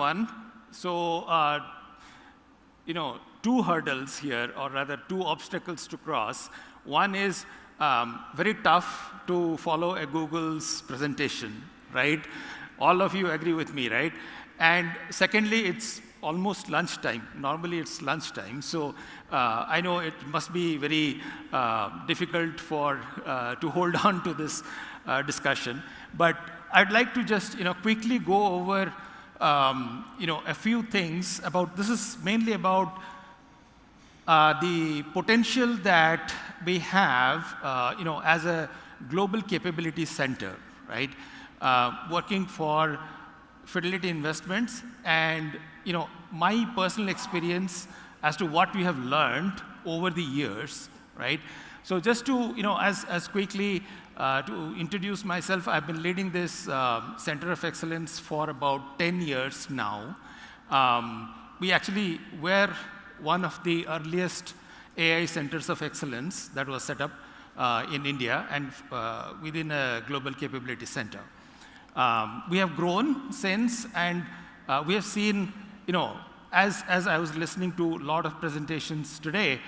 everyone. So, two hurdles here, or rather two obstacles to cross. One is very tough to follow a Google's presentation, right? All of you agree with me, right? And secondly, it's almost lunchtime. Normally, it's lunchtime. So I know it must be very difficult to hold on to this discussion. But I'd like to just quickly go over a few things about. This is mainly about the potential that we have, as a global capability center, right? Working for Fidelity Investments, and my personal experience as to what we have learned over the years, right? So just to as quickly to introduce myself, I've been leading this Center of Excellence for about 10 years now. We actually were one of the earliest AI centers of excellence that was set up in India and within a global capability center. We have grown since, and we have seen, as I was listening to a lot of presentations today,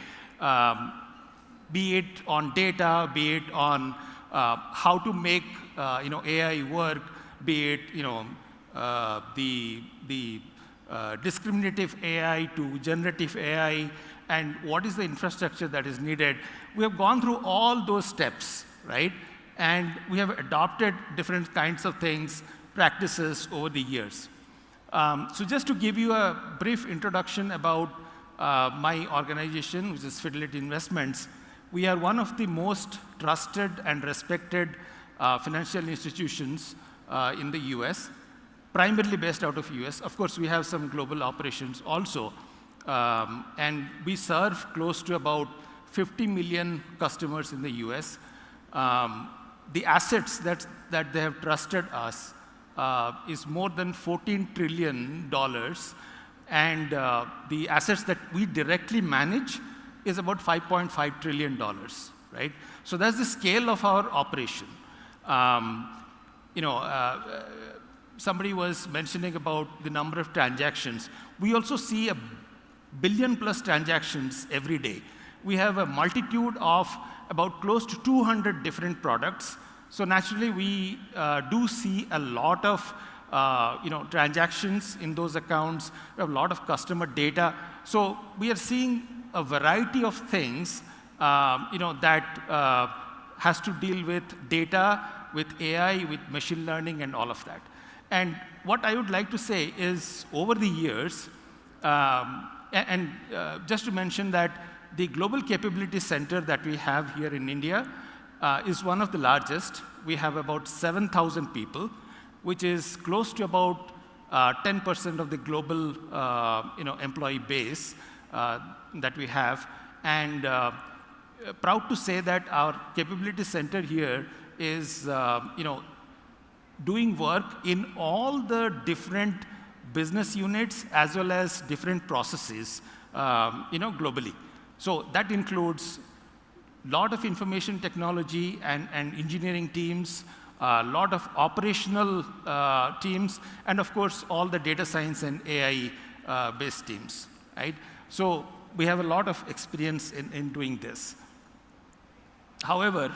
be it on data, be it on how to make AI work, be it the discriminative AI to generative AI, and what is the infrastructure that is needed. We have gone through all those steps, right? And we have adopted different kinds of things, practices over the years. So just to give you a brief introduction about my organization, which is Fidelity Investments, we are one of the most trusted and respected financial institutions in the US, primarily based out of US. Of course, we have some global operations also. And we serve close to about 50 million customers in the US. The assets that they have trusted us is more than $14 trillion. And the assets that we directly manage is about $5.5 trillion, right? So that's the scale of our operation. Somebody was mentioning about the number of transactions. We also see a billion-plus transactions every day. We have a multitude of about close to 200 different products. So naturally, we do see a lot of transactions in those accounts. We have a lot of customer data. So we are seeing a variety of things that has to deal with data, with AI, with machine learning, and all of that. And what I would like to say is, over the years, just to mention that the Global Capability Center that we have here in India is one of the largest. We have about 7,000 people, which is close to about 10% of the global employee base that we have. And proud to say that our capability center here is doing work in all the different business units as well as different processes globally. So that includes a lot of information technology and engineering teams, a lot of operational teams, and of course, all the data science and AI-based teams, right? So we have a lot of experience in doing this. However,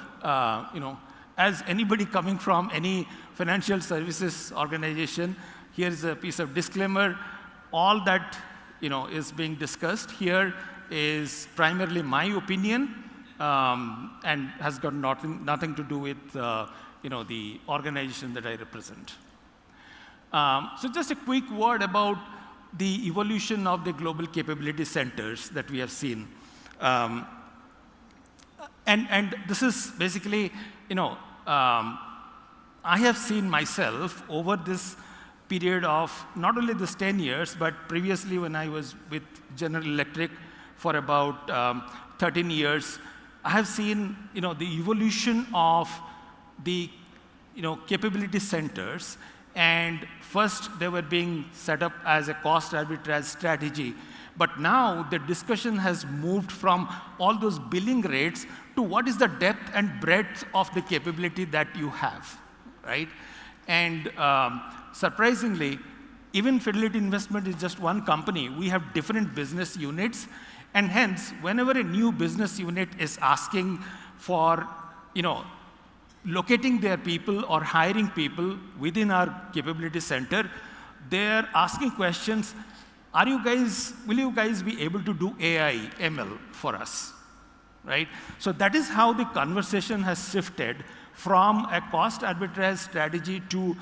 as anybody coming from any financial services organization, here's a piece of disclaimer. All that is being discussed here is primarily my opinion and has got nothing to do with the organization that I represent. So just a quick word about the evolution of the global capability centers that we have seen. And this is basically, I have seen myself over this period of not only this 10 years, but previously when I was with General Electric for about 13 years, I have seen the evolution of the capability centers. And first, they were being set up as a cost arbitrage strategy. But now the discussion has moved from all those billing rates to what is the depth and breadth of the capability that you have, right? And surprisingly, even Fidelity Investment is just one company. We have different business units, and hence, whenever a new business unit is asking for, locating their people or hiring people within our capability center, they're asking questions. Will you guys be able to do AI, ML for us, right? So that is how the conversation has shifted from a cost arbitrage strategy to,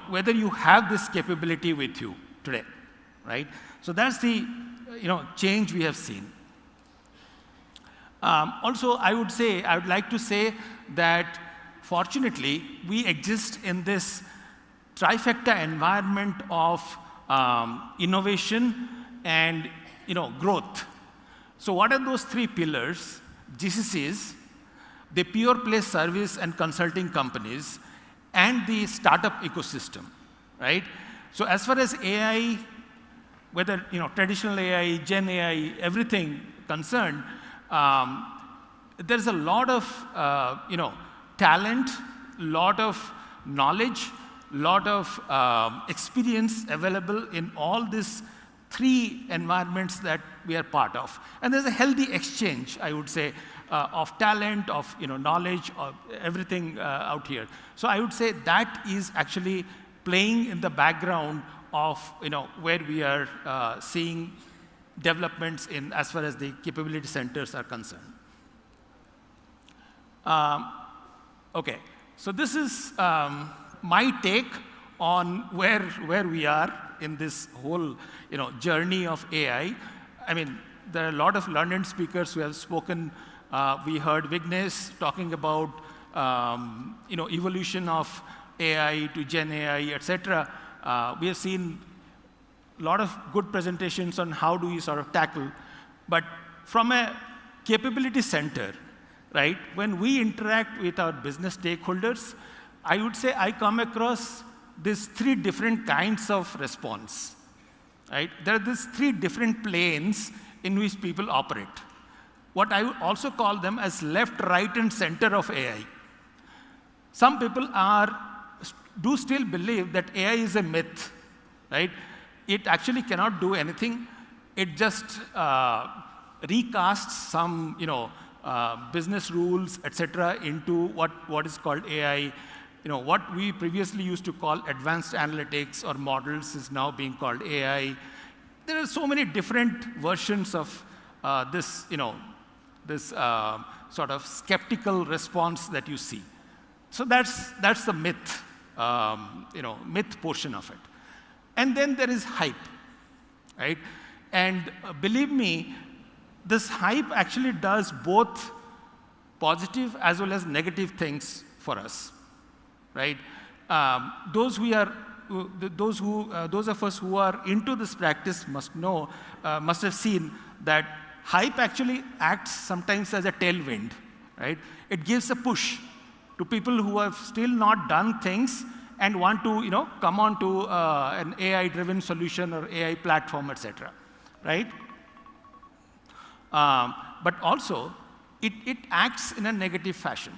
whether you have this capability with you today, right? So that's the, change we have seen. Also, I would like to say that fortunately, we exist in this trifecta environment of innovation and growth. So what are those three pillars? GCCs, the pure play service and consulting companies, and the startup ecosystem, right? So as far as AI, whether traditional AI, Gen AI, everything concerned, there's a lot of talent, lot of knowledge, lot of experience available in all these three environments that we are part of. And there's a healthy exchange, I would say, of talent, of knowledge, of everything out here. So I would say that is actually playing in the background of where we are seeing developments in as far as the capability centers are concerned. Okay, so this is my take on where we are in this whole journey of AI. I mean, there are a lot of learned speakers who have spoken. We heard Vignesh talking about evolution of AI to Gen AI, etc. We have seen a lot of good presentations on how do we sort of tackle. But from a capability center, right, when we interact with our business stakeholders, I would say I come across these three different kinds of response. Right? There are these three different planes in which people operate. What I would also call them as left, right, and center of AI. Some people do still believe that AI is a myth, right? It actually cannot do anything. It just recasts some, business rules, etc., into what is called AI. What we previously used to call advanced analytics or models is now being called AI. There are so many different versions of this sort of skeptical response that you see. So that's the myth, myth portion of it. And then there is hype, right? And believe me, this hype actually does both positive as well as negative things for us, right? Those of us who are into this practice must have seen that hype actually acts sometimes as a tailwind, right? It gives a push to people who have still not done things and want to, come on to an AI-driven solution or AI platform, etc., right? But also, it acts in a negative fashion.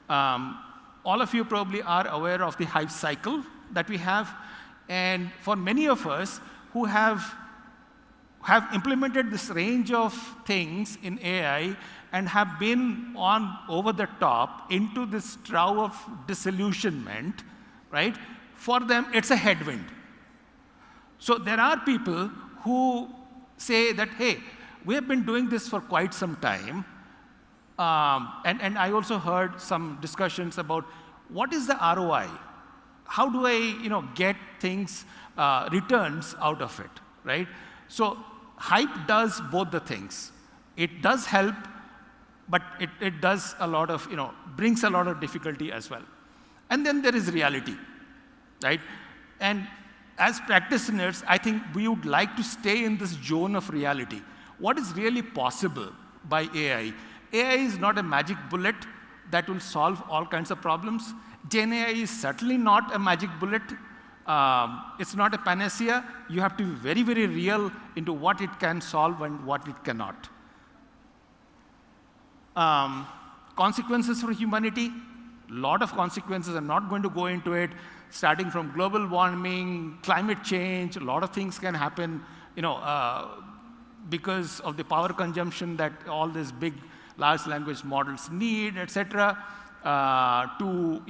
All of you probably are aware of the hype cycle that we have, and for many of us who have implemented this range of things in AI and have been over the top into this trough of disillusionment, right? For them, it's a headwind. So there are people who say that, hey, we have been doing this for quite some time, and I also heard some discussions about what is the ROI? How do I, get things, returns out of it, right? So hype does both the things. It does help, but it does a lot of, brings a lot of difficulty as well. And then there is reality, right? And as practitioners, I think we would like to stay in this zone of reality. What is really possible by AI? AI is not a magic bullet that will solve all kinds of problems. Gen AI is certainly not a magic bullet. It's not a panacea. You have to be very, very real into what it can solve and what it cannot. Consequences for humanity, lot of consequences. I'm not going to go into it, starting from global warming, climate change. A lot of things can happen, because of the power consumption that all these big, large language models need, etc. To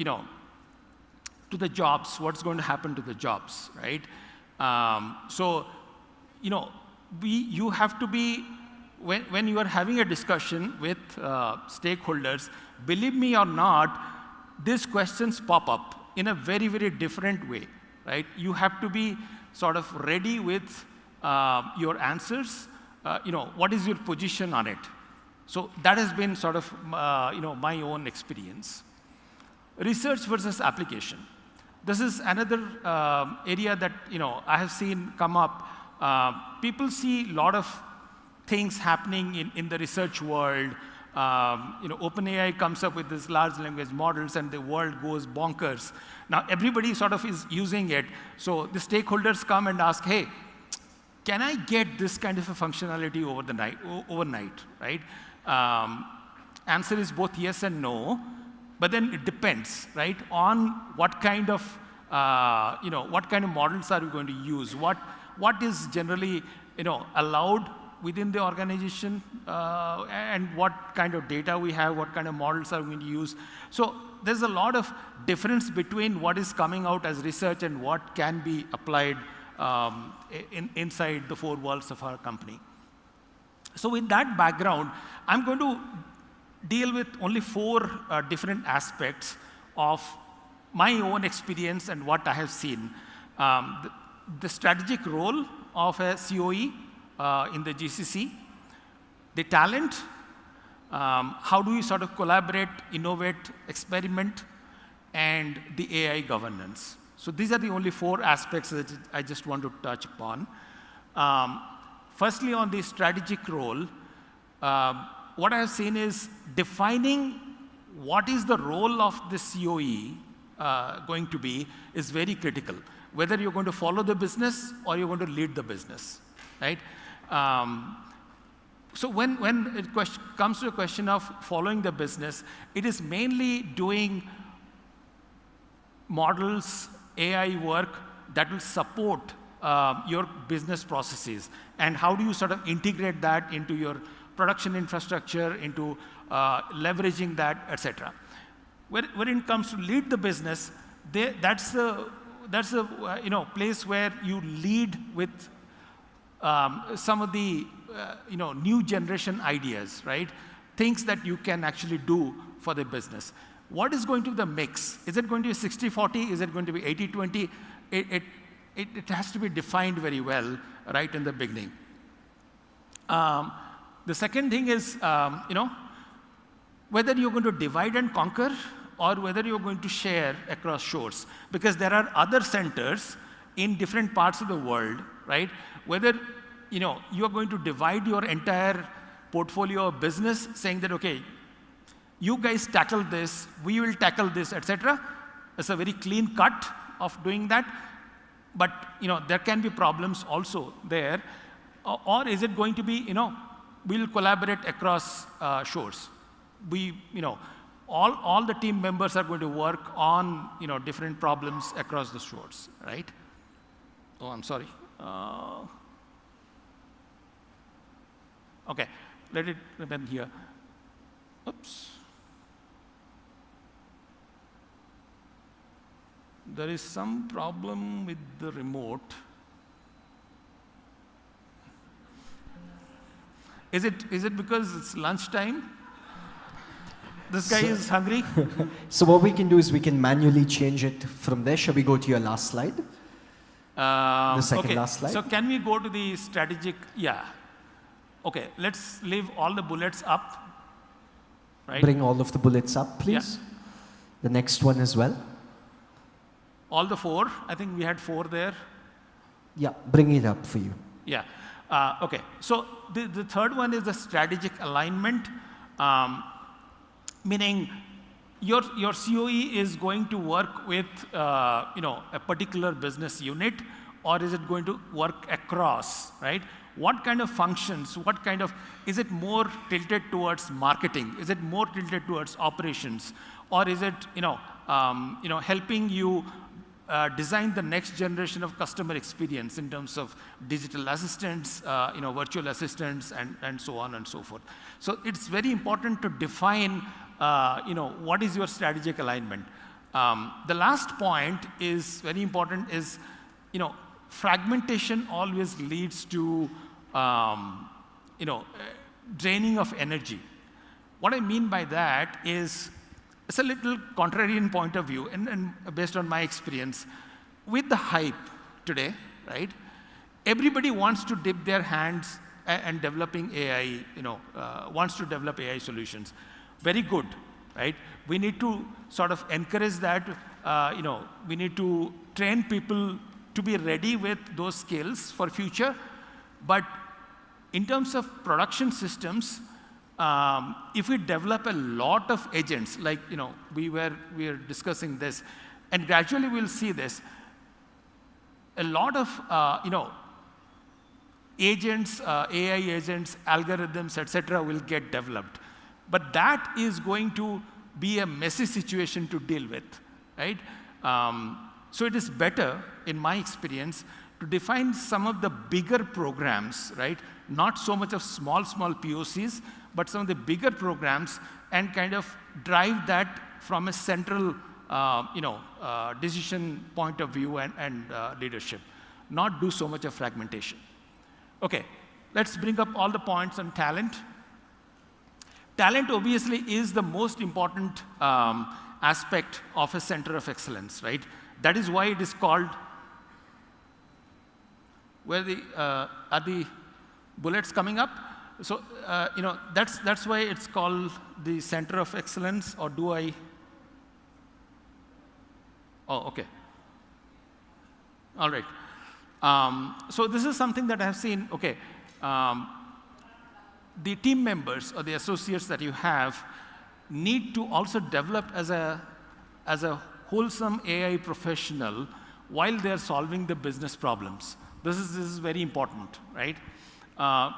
the jobs, what's going to happen to the jobs, right? You have to be, when you are having a discussion with stakeholders, believe me or not, these questions pop up in a very, very different way, right? You have to be sort of ready with your answers. What is your position on it? So that has been sort of my own experience. Research versus application. This is another area that I have seen come up. People see a lot of things happening in the research world. OpenAI comes up with these large language models, and the world goes bonkers. Now everybody sort of is using it. So the stakeholders come and ask, hey, can I get this kind of a functionality overnight, right? Answer is both yes and no. But then it depends, right, on what kind of models are you going to use? What is generally, allowed within the organization, and what kind of data we have, what kind of models are we going to use? So there's a lot of difference between what is coming out as research and what can be applied inside the four walls of our company. So with that background, I'm going to deal with only four different aspects of my own experience and what I have seen. The strategic role of a COE in the GCC, the talent, how do we sort of collaborate, innovate, experiment, and the AI governance. So these are the only four aspects that I just want to touch upon. Firstly, on the strategic role, what I have seen is defining what is the role of the COE going to be is very critical. Whether you're going to follow the business or you're going to lead the business, right? So when it comes to a question of following the business, it is mainly doing models, AI work that will support your business processes, and how do you sort of integrate that into your production infrastructure, into leveraging that, etc. When it comes to lead the business, that's the place where you lead with some of the new generation ideas, right? Things that you can actually do for the business. What is going to be the mix? Is it going to be 60-40? Is it going to be 80-20? It has to be defined very well right in the beginning. The second thing is, whether you're going to divide and conquer or whether you're going to share across shores. Because there are other centers in different parts of the world, right? Whether you are going to divide your entire portfolio of business, saying that, okay, you guys tackle this, we will tackle this, etc. It's a very clean cut of doing that. But there can be problems also there. Or is it going to be, we'll collaborate across shores. All the team members are going to work on different problems across the shores, right? Oh, I'm sorry. Okay, let it remain here. Oops. There is some problem with the remote. Is it because it's lunchtime? This guy is hungry? So what we can do is we can manually change it from there. Shall we go to your last slide? The second last slide. So can we go to the strategic? Yeah. Okay, let's leave all the bullets up. Right? Bring all of the bullets up, please. Yeah. The next one as well. All the four? I think we had four there. Yeah, bring it up for you. Yeah. Okay. So the third one is the strategic alignment, meaning your COE is going to work with a particular business unit, or is it going to work across, right? what kind of functions, is it more tilted towards marketing? Is it more tilted towards operations? Or is it, helping you design the next generation of customer experience in terms of digital assistants, virtual assistants, and so on and so forth. So it's very important to define, what is your strategic alignment. The last point is very important is, fragmentation always leads to, draining of energy. What I mean by that is, it's a little contrarian point of view, and based on my experience, with the hype today, right? Everybody wants to dip their hands and developing AI, wants to develop AI solutions. Very good, right? We need to sort of encourage that. We need to train people to be ready with those skills for future. But in terms of production systems, if we develop a lot of agents, like we are discussing this, and gradually we'll see this, a lot of agents, AI agents, algorithms, etc., will get developed. But that is going to be a messy situation to deal with, right? So it is better, in my experience, to define some of the bigger programs, right? Not so much of small POCs, but some of the bigger programs, and kind of drive that from a central, decision point of view and leadership. Not do so much of fragmentation. Okay, let's bring up all the points on talent. Talent obviously is the most important aspect of a center of excellence, right? That is why it is called. Are the bullets coming up? So, that's why it's called the center of excellence, or do I? Oh, okay. All right. So this is something that I have seen, okay. The team members or the associates that you have need to also develop as a wholesome AI professional while they're solving the business problems. This is very important, right?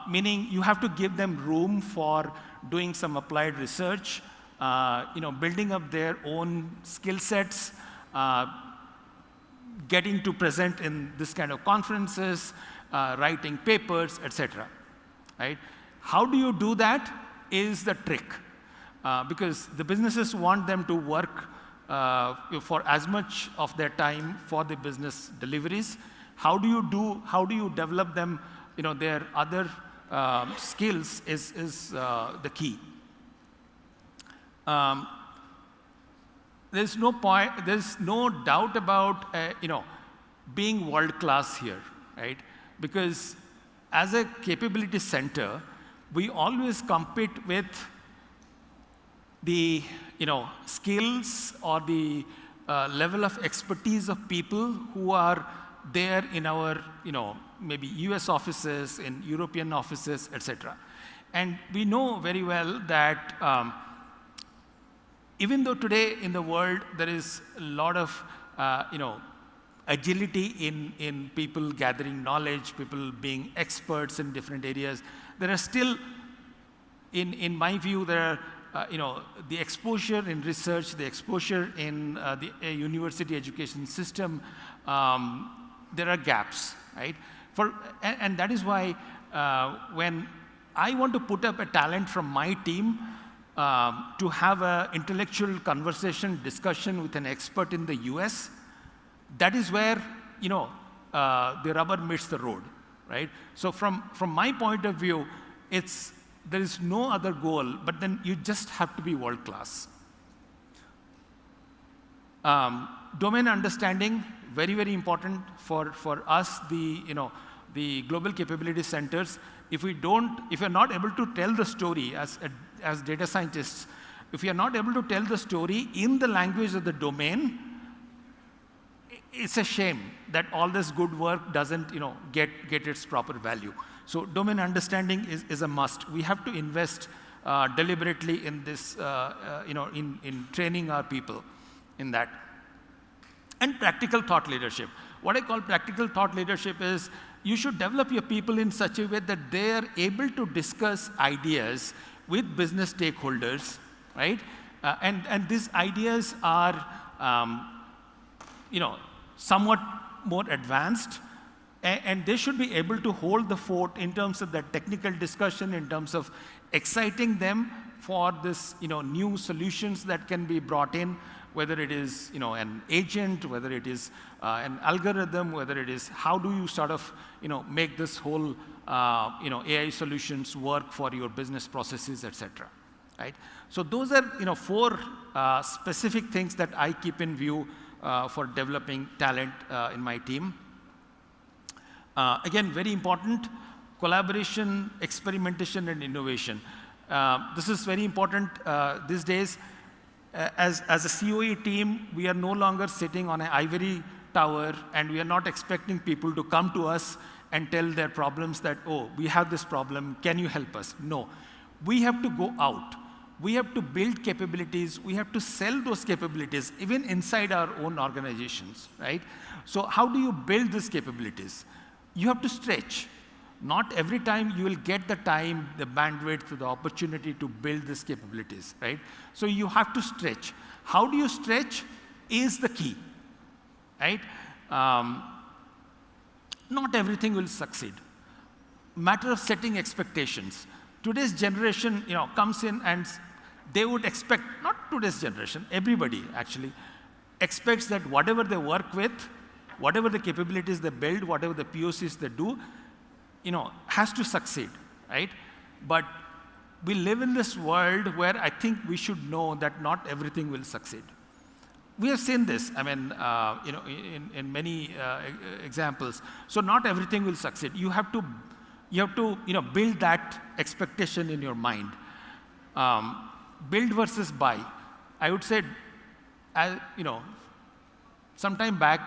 Meaning you have to give them room for doing some applied research, building up their own skill sets, getting to present in this kind of conferences, writing papers, etc. Right? How do you do that is the trick, because the businesses want them to work for as much of their time for the business deliveries. How do you develop them? Their other skills is the key. There's no doubt about being world class here, right? Because as a capability center, we always compete with the skills or the level of expertise of people who are there in our maybe US offices, in European offices, etc. And we know very well that even though today in the world there is a lot of agility in people gathering knowledge, people being experts in different areas, there are still, in my view, there are the exposure in research, the exposure in the university education system, there are gaps, right? And that is why when I want to put up a talent from my team to have an intellectual conversation, discussion with an expert in the US, that is where the rubber meets the road, right? So from my point of view, there is no other goal, but then you just have to be world class. Domain understanding, very, very important for us, the global capability centers. If you're not able to tell the story as data scientists, if you're not able to tell the story in the language of the domain, it's a shame that all this good work doesn't get its proper value. So domain understanding is a must. We have to invest deliberately in this, in training our people in that. And practical thought leadership. What I call practical thought leadership is you should develop your people in such a way that they are able to discuss ideas with business stakeholders, right? And these ideas are, somewhat more advanced, and they should be able to hold the fort in terms of that technical discussion, in terms of exciting them for this, new solutions that can be brought in, whether it is, an agent, whether it is an algorithm, whether it is how do you sort of, make this whole, AI solutions work for your business processes, etc. Right? So those are, 4 specific things that I keep in view for developing talent in my team. Again, very important: collaboration, experimentation, and innovation. This is very important these days. As a COE team, we are no longer sitting on an ivory tower, and we are not expecting people to come to us and tell their problems that, oh, we have this problem, can you help us? No. We have to go out. We have to build capabilities. We have to sell those capabilities, even inside our own organizations, right? So how do you build these capabilities? You have to stretch. Not every time you will get the time, the bandwidth, the opportunity to build these capabilities, right? So you have to stretch. How do you stretch is the key, right? Not everything will succeed. Matter of setting expectations. Today's generation, comes in and they would expect, not today's generation, everybody actually expects that whatever they work with, whatever the capabilities they build, whatever the POCs they do, has to succeed, right? But we live in this world where I think we should know that not everything will succeed. We have seen this, in many examples. So not everything will succeed. You have to build that expectation in your mind. Build versus buy. I would say, sometime back,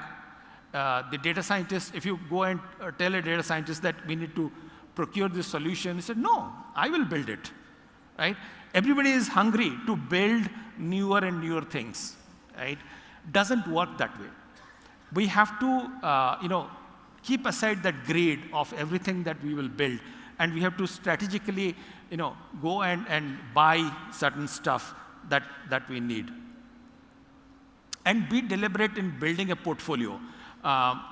the data scientist, if you go and tell a data scientist that we need to procure this solution, he said, no, I will build it, right? Everybody is hungry to build newer and newer things, right? Doesn't work that way. We have to, keep aside that greed of everything that we will build, and we have to strategically, go and buy certain stuff that we need. And be deliberate in building a portfolio.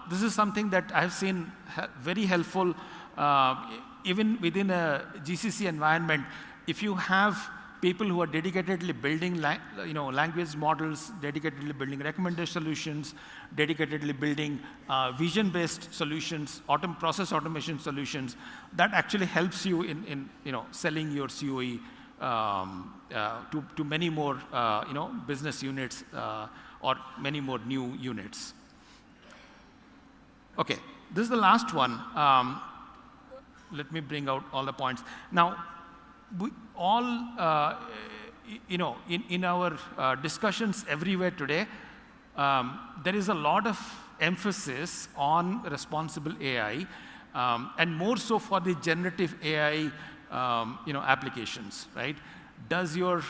This is something that I've seen very helpful, even within a GCC environment. If you have people who are dedicatedly building language models, dedicatedly building recommendation solutions, dedicatedly building vision-based solutions, process automation solutions, that actually helps you in selling your COE to many more business units or many more new units. Okay, this is the last one. Let me bring out all the points. Now, we all, in our discussions everywhere today, there is a lot of emphasis on responsible AI, and more so for the generative AI, applications, right? Does your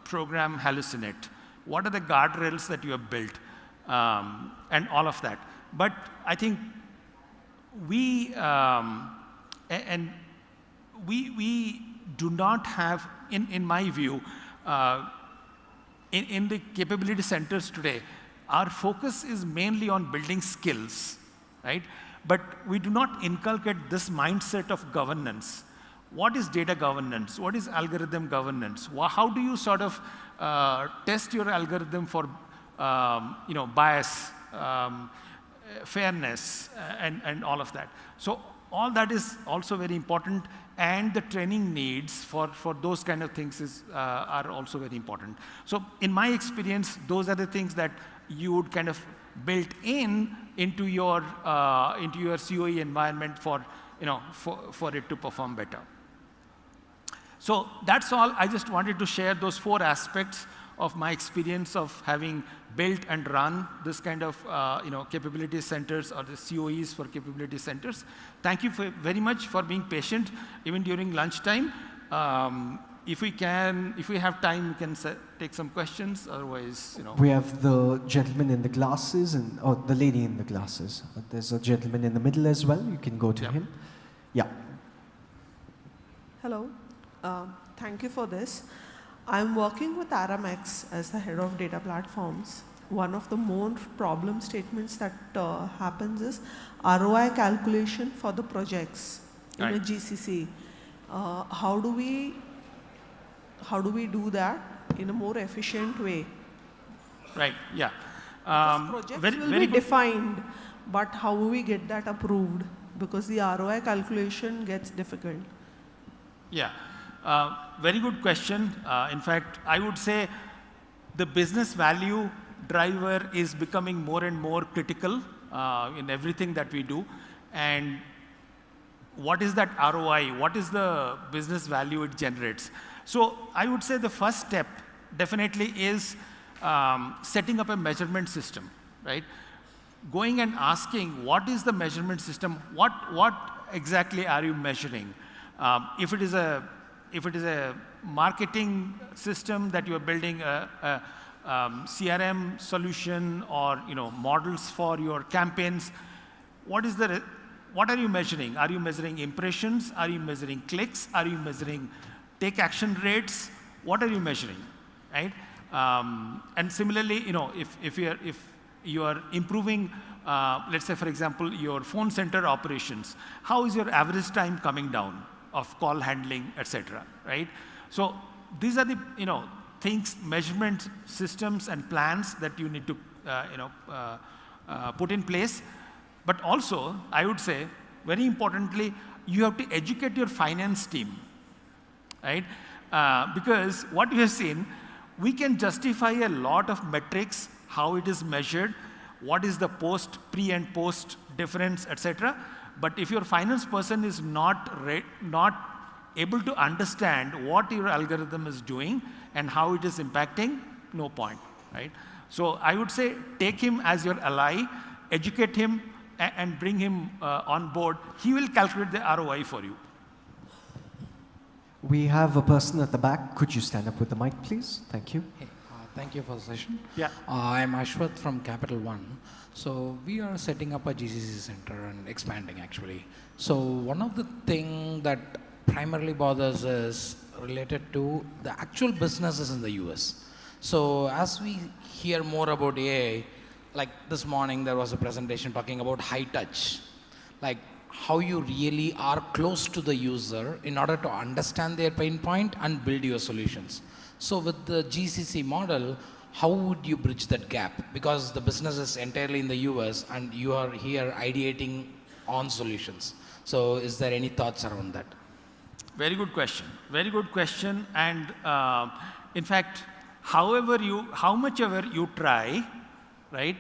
program hallucinate? What are the guardrails that you have built, and all of that? But I think we do not have, in my view, in the capability centers today, our focus is mainly on building skills, right? But we do not inculcate this mindset of governance. What is data governance? What is algorithm governance? How do you sort of test your algorithm for bias, fairness, and all of that? So all that is also very important, and the training needs for those kind of things are also very important. So in my experience, those are the things that you would kind of build into your COE environment for it to perform better. So that's all. I just wanted to share those 4 aspects of my experience of having built and run this kind of capability centers, or the COEs for capability centers. Thank you very much for being patient, even during lunchtime. if we have time, we can take some questions. Otherwise, We have the gentleman in the glasses or the lady in the glasses. There's a gentleman in the middle as well. You can go to him. Yeah. Hello. Thank you for this. I'm working with Aramex as the head of data platforms. One of the more problem statements that happens is ROI calculation for the projects in a GCC. How do we do that in a more efficient way? Right. Yeah. Projects will be defined, but how do we get that approved? Because the ROI calculation gets difficult. Yeah. Very good question. In fact, I would say the business value driver is becoming more and more critical in everything that we do. And what is that ROI? What is the business value it generates? So I would say the first step definitely is setting up a measurement system, right? Going and asking, what is the measurement system? What exactly are you measuring? If it is a marketing system that you are building, a CRM solution, or models for your campaigns, what are you measuring? Are you measuring impressions? Are you measuring clicks? Are you measuring take action rates? What are you measuring, right? And similarly, if you are improving, let's say for example, your phone center operations, how is your average time coming down of call handling, etc. Right? So these are the things, measurement systems and plans that you need to put in place. But also, I would say, very importantly, you have to educate your finance team, right? Because what we have seen, we can justify a lot of metrics, how it is measured, what is the pre and post difference, etc. But if your finance person is not able to understand what your algorithm is doing and how it is impacting, no point, right? So I would say take him as your ally, educate him, and bring him on board. He will calculate the ROI for you. We have a person at the back. Could you stand up with the mic, please? Thank you. Hey, thank you for the session. Yeah. I'm Ashwath from Capital One. So we are setting up a GCC center and expanding actually. So one of the things that primarily bothers is related to the actual businesses in the US. So as we hear more about AI, like this morning there was a presentation talking about high touch, like how you really are close to the user in order to understand their pain point and build your solutions. So with the GCC model, how would you bridge that gap? Because the business is entirely in the US and you are here ideating on solutions. So is there any thoughts around that? Very good question. Very good question. And in fact, how much ever you try, right,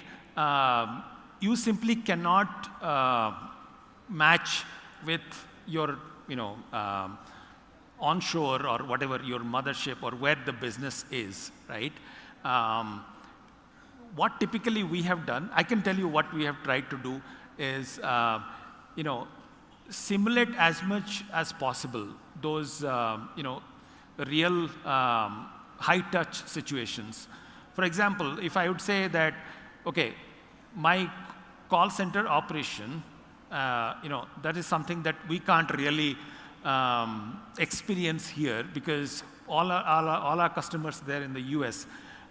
you simply cannot match with your, onshore or whatever your mothership or where the business is, right? What typically we have done, I can tell you what we have tried to do is, simulate as much as possible those, real high-touch situations. For example, if I would say that, okay, my call center operation, that is something that we can't really experience here because all our customers there in the US.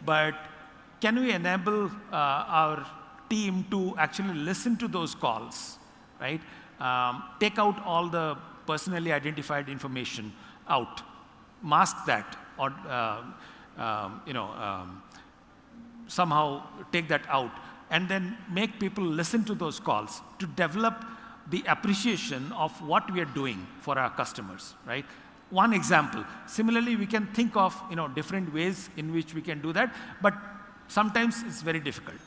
But can we enable our team to actually listen to those calls, right? Take out all the personally identified information out, mask that, or somehow take that out, and then make people listen to those calls to develop the appreciation of what we are doing for our customers, right? One example. Similarly, we can think of different ways in which we can do that, but sometimes it's very difficult.